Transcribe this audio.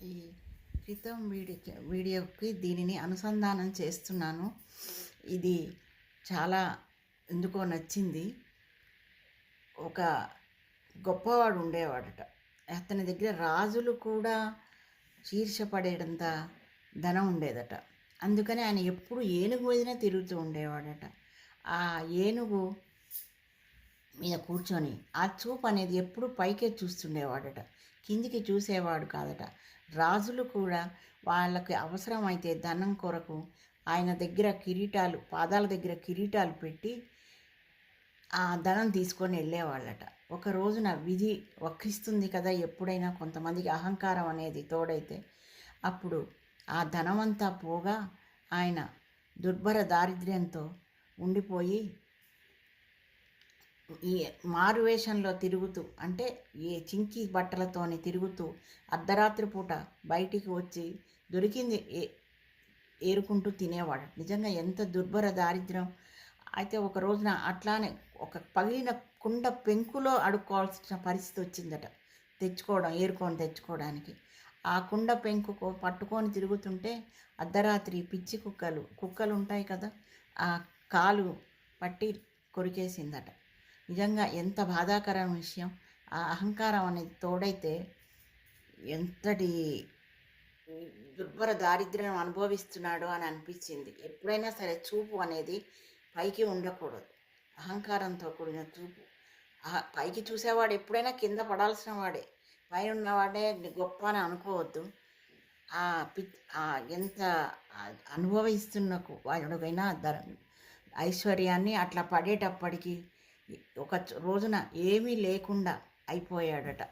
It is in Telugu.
ఈ క్రితం వీడియోకి దీనిని అనుసంధానం చేస్తున్నాను. ఇది చాలా ఎందుకో నచ్చింది. ఒక గొప్పవాడు ఉండేవాడట. అతని దగ్గర రాజులు కూడా ఈర్ష్యపడేటంత ధనం ఉండేదట. అందుకని ఆయన ఎప్పుడు ఏనుగు మీదనే తిరుగుతూ ఉండేవాడట. ఆ ఏనుగు మీద కూర్చొని ఆ చూపు అనేది ఎప్పుడు పైకే చూస్తుండేవాడట, కిందికి చూసేవాడు కాదట. రాజులు కూడా వాళ్ళకి అవసరమైతే ధనం కొరకు ఆయన దగ్గర కిరీటాలు, పాదాల దగ్గర కిరీటాలు పెట్టి ఆ ధనం తీసుకొని వెళ్ళేవాళ్ళట. ఒక రోజున విధి వక్రిస్తుంది కదా, ఎప్పుడైనా కొంతమందికి అహంకారం అనేది తోడైతే అప్పుడు ఆ ధనమంతా పోగా ఆయన దుర్భర దారిద్ర్యంతో ఉండిపోయి ఈ మారువేషంలో తిరుగుతూ, అంటే ఈ చింకి బట్టలతోని తిరుగుతూ అర్ధరాత్రి పూట బయటికి వచ్చి దొరికింది ఏరుకుంటూ తినేవాడు. నిజంగా ఎంత దుర్భర దారిద్ర్యం. అయితే ఒక రోజున అట్లానే ఒక పగిలిన కుండ పెంకులో అడుక్కోవాల్సిన పరిస్థితి వచ్చిందట, ఏరుకొని తెచ్చుకోవడానికి. ఆ కుండ పెంకు పట్టుకొని తిరుగుతుంటే అర్ధరాత్రి పిచ్చి కుక్కలు ఉంటాయి కదా, ఆ కాలు పట్టి కొరికేసిందట. నిజంగా ఎంత బాధాకరమైన విషయం. ఆ అహంకారం అనేది తోడైతే ఎంతటి దుర్భర దారిద్ర్యం అనుభవిస్తున్నాడు అని అనిపించింది. ఎప్పుడైనా సరే చూపు అనేది పైకి ఉండకూడదు. అహంకారంతో కూడిన చూపు. పైకి చూసేవాడు ఎప్పుడైనా కింద పడాల్సిన వాడే. పైన ఉన్నవాడే గొప్ప అని అనుకోవద్దు. ఎంత అనుభవిస్తున్న వాడుకైనా ఐశ్వర్యాన్ని అట్లా పడేటప్పటికి ఒక రోజున ఏమీ లేకుండా అయిపోయాడట.